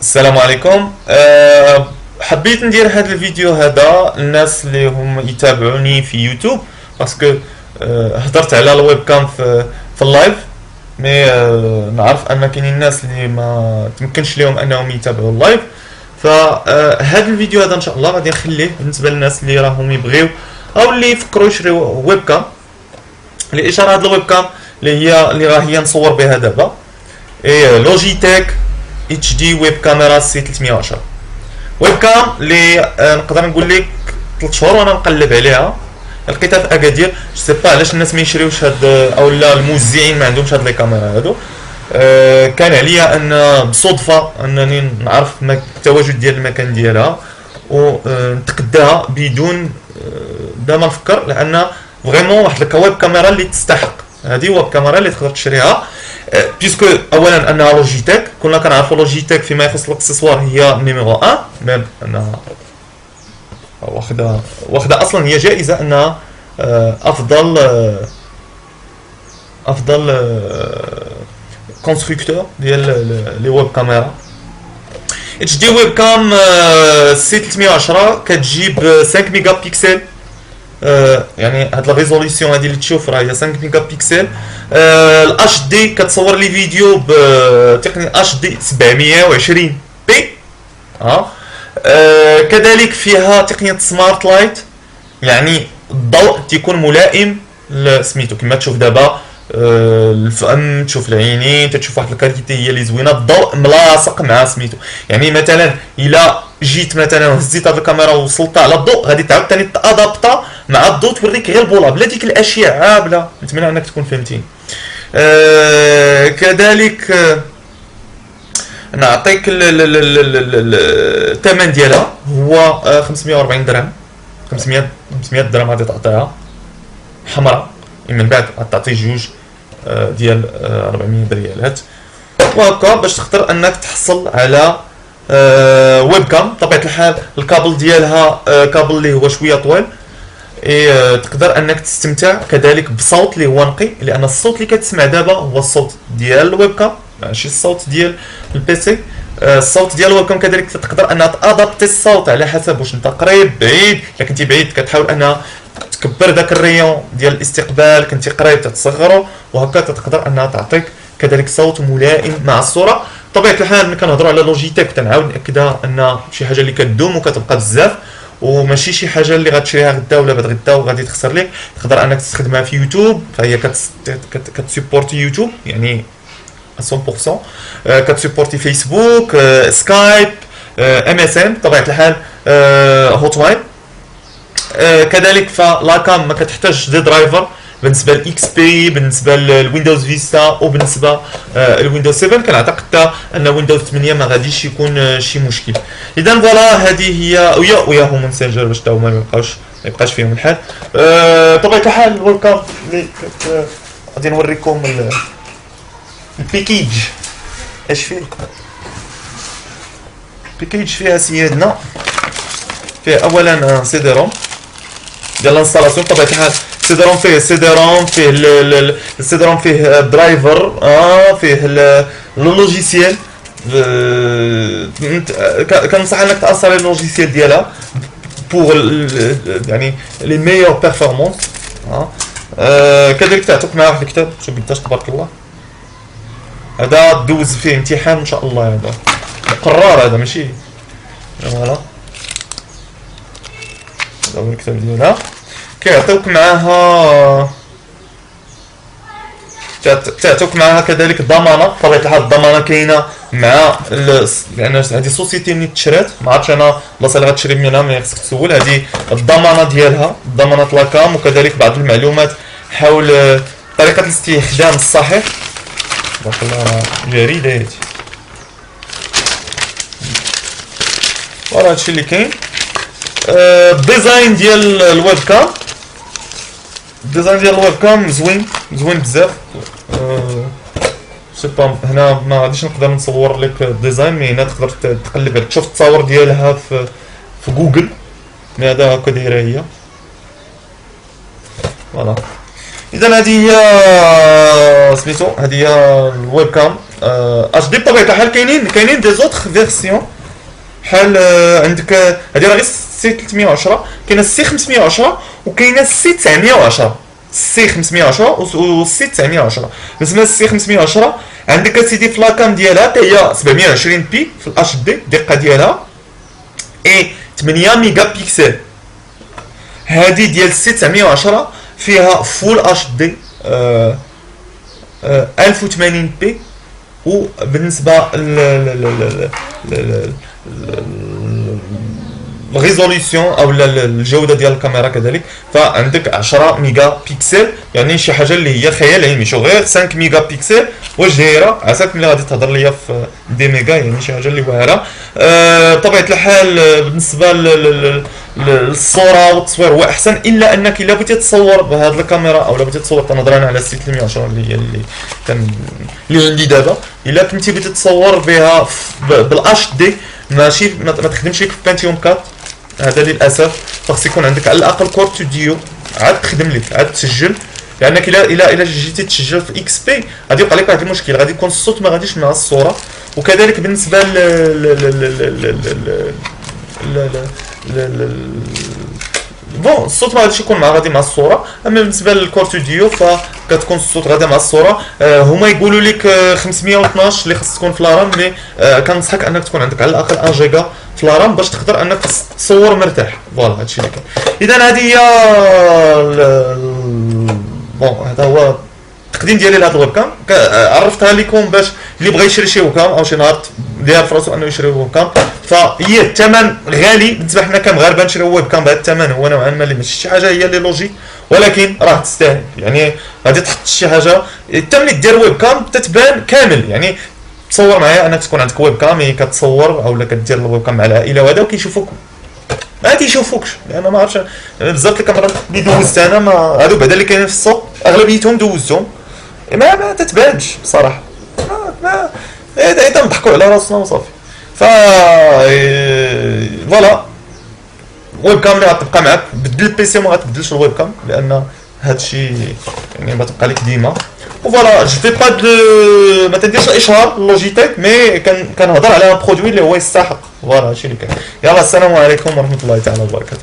السلام عليكم. حبيت ندير هذا الفيديو هذا الناس اللي هم يتابعوني في يوتيوب باسكو هضرت على الويب كام في اللايف مي نعرف ان كاينين الناس اللي ما تمكنش لهم انهم يتابعوا اللايف. فهذا الفيديو هذا ان شاء الله غادي نخليه بالنسبه للناس اللي راهم يبغيو او اللي يفكروا يشريو ويب كام لاشاره هذا الويب كام اللي راهي نصور بها دابا اي لوجيتيك اتش دي ويب كاميرا سي 310 ويب كام اللي نقدر نقول لك 3 شهور وانا نقلب عليها لقيتها في اكادير. جو سي با علاش الناس ما يشريوش هاد او لا الموزعين ما عندهمش هاد لي كاميرا هادو. كان عليا ان بصدفه انني نعرف التواجد ديال المكان ديالها ونتقداها بدون دا ما نفكر، لان فريمون واحد الويب كاميرا اللي تستحق. هذه ويب كاميرا اللي تقدر تشريها بيسكو اولا انها لوجيتيك، كلنا كنعرفوا لوجيتيك فيما يخص الاكسسوار هي نيميرو 1 ميم انها واخده اصلا هي جائزه انها افضل كونستركتور ديال لي ويب كاميرا. اتش دي ويب كام سي 310 كتجيب 5 ميجا بيكسل، يعني هاد الريزوليسيون هادي اللي تشوف راه هي 5 ميجا بيكسل. الاتش دي كتصور لي فيديو بتقنيه اتش دي 720 بي. كذلك فيها تقنيه سمارت لايت، يعني الضوء تيكون ملائم لسميتو كما تشوف دابا الفم، تشوف العينين، تشوف واحد الكاليتي هي اللي زوينه، الضوء ملاصق مع سميتو. يعني مثلا الا جيت مثلا وهزيت هاد الكاميرا ووصلتها على الضوء غادي تعاود ثاني تادابطا مع الضوء توريك غير البولا بلا ديك الاشعه بلا. نتمنى انك تكون فهمتيني. كذلك نعطيك الثمن ديالها هو 540 درهم. 500 درهم غادي تعطيها حمراء، من بعد غتعطي جوج ديال 400 ريالات وهكا باش تقدر انك تحصل على ويب كام. بطبيعه الحال الكابل ديالها كابل اللي هو شويه طويل، تقدر انك تستمتع كذلك بصوت اللي هو نقي، لان الصوت اللي كتسمع دابا هو الصوت ديال الويب كام ماشي الصوت ديال البيسي. الصوت ديال الويب كام كذلك تقدر انها تادابتي الصوت على حسب واش انت قريب بعيد. الا كنتي بعيد كتحاول انها تكبر داك الريون ديال الاستقبال، كنتي قريب تصغرو، وهكا تقدر انها تعطيك كذلك صوت ملائم مع الصوره. بطبيعه الحال ملي كنهضروا على لوجيتيك تنعاود ناكدها ان شي حاجه اللي كدوم وكتبقى بزاف، وماشي شي حاجه اللي غتشريها غدا ولا بعد غدا وغادي تخسر لك. تقدر انك تستخدمها في يوتيوب، فهي كتسيبورتي يوتيوب يعني 100%. كتسيبورتي فيسبوك، سكايب، ام اس ان بطبيعه الحال، هوت لاين. كذلك فلاكام ما كتحتاج دي درايفر بالنسبه للاكس بي، بالنسبه للويندوز فيستا وبالنسبه للويندوز 7. كنعتقد حتى ان ويندوز 8 ما غاديش يكون شي مشكل. اذا فوالا هذه هي ويا هوم ماسنجر باش تا هما ما يبقاش فيهم الحال. بطبيعه الحال الويب كام اللي غادي نوريكم البيكيج اش فيه. البيكيج فيها سيادنا فيه اولا سي دي روم ديال الانستالاسيون. بطبيعه الحال سي دي روم فيه السي دي روم فيه درايفر، فيه اللوجيسيال. كنصح انك تاثر اللوجيسيال ديالها بوغ يعني لي ميور بيرفورمانس. كذلك تعطيك معاه واحد الكتاب شوف قداش تبارك الله. هذا دوز فيه امتحان ان شاء الله، هذا مقرر هذا ماشي فوالا. هذا هو الكتاب ديالها. كيعطيوك معاها كذلك ضمانه. بطبيعه الحال الضمانه كاينه مع لان هذه سوسيتي اللي تشرات، ما عرفتش انا البلاصه اللي غتشري منها ما خصك تسول. هذه الضمانه ديالها ضمانه لاكام، وكذلك بعض المعلومات حول طريقه الاستخدام الصحيح. تبارك الله جريده هادي. فوالا هادشي اللي كاين. الديزاين ديال الويب كام، الديزاين ديال الويب كام زوين بزاف. سيبا هنا ما غاديش نقدر نصور لك الديزاين، مي هنا تقدر تقلب تشوف التصاور ديالها في جوجل. مي هذا هكا دايره هي فوالا. اذا هذه هي سميتو، هذه هي الويب كام اش دي. بطبيعه الحال كاينين دي زوتر فيرسيون بحال عندك هذه راه غير سي 310، كاينه السي 510 وكاينه السي 910. السي 510 والسي 910. بالنسبه للسي 510 عندك اسيدي في لاكام ديالها حتى هي 720 بي في الاتش دي الدقه ديالها اي 8 ميجا بيكسل. هذه ديال السي 910 فيها فول اتش دي 1080 بي. وبالنسبه الريزوليسيون او الجوده ديال الكاميرا كذلك فعندك 10 ميجا بيكسل، يعني شي حاجه اللي هي خيال علمي. شو غير 5 ميجا بيكسل واش دايره عساك ملي غادي تهضر ليا في دي ميجا، يعني شي حاجه اللي واعره. بطبيعه الحال بالنسبه للصوره والتصوير هو احسن، الا انك الا بغيتي تصور بهذه الكاميرا او بغيتي تصور تنهضر انا على سي 310 اللي هي اللي عندي دابا، الا كنتي بغيتي تصور بها بالاتش دي ماشي ما تخدمش لك في بانتيوم 4 هذا للاسف. خاص يكون عندك على الاقل كور ستوديو عاد تخدم لك عاد تسجل، لانك الا جيتي تسجل في اكس بي غادي يوقع لك واحد المشكل، غادي يكون الصوت ما غاديش مع الصوره. وكذلك بالنسبه بون الصوت ما غاديش يكون غادي مع الصوره. اما بالنسبه للكور ستوديو فكتكون الصوت غادي مع الصوره. هما يقولوا لك 512 اللي خاص تكون في لارام، اللي كنصحك انك تكون عندك على الاقل 1 جيجا في لارام باش تقدر انك تصور مرتاح. فوالا هادشي اللي كاين. اذا هذه هي بون هذا هو التقديم ديالي لهاد الويب كام. عرفتها لكم باش اللي بغى يشري شي ويب كام او شي نهار ديال فراسو انه يشري ويب كام. فهي الثمن غالي بالنسبه حنا كمغاربه نشريو ويب كام بهذا الثمن هو نوعا ما اللي ماشي شي حاجه هي اللي لوجيك، ولكن راه تستاهل. يعني غادي تحط شي حاجه حتى ملي دير ويب كام تتبان كامل. يعني تصور معايا انك تكون عندك ويب كام كتصور او كدير الويب كام مع العائله وهذا وكيشوفوك ما تيشوفوكش. لان ما عرفتش بزاف الكاميرات اللي دوزت انا ما هادو بعدا اللي كاينين في السوق اغلبيتهم دوزتهم ما تتبانش بصراحه. ما نضحكوا على راسنا وصافي. ف فوالا ويب كام اللي غتبقى معاك بدل البيسي ما غتبدلش الويب كام، لان هادشي يعني غتبقى لك ديما. وفوالا جو في با دو ما تنديرش اشهار لوجيتيك، مي كنهضر على برودوي اللي هو يستحق. فوالا هادشي اللي كاين. يلا السلام عليكم ورحمه الله تعالى وبركاته.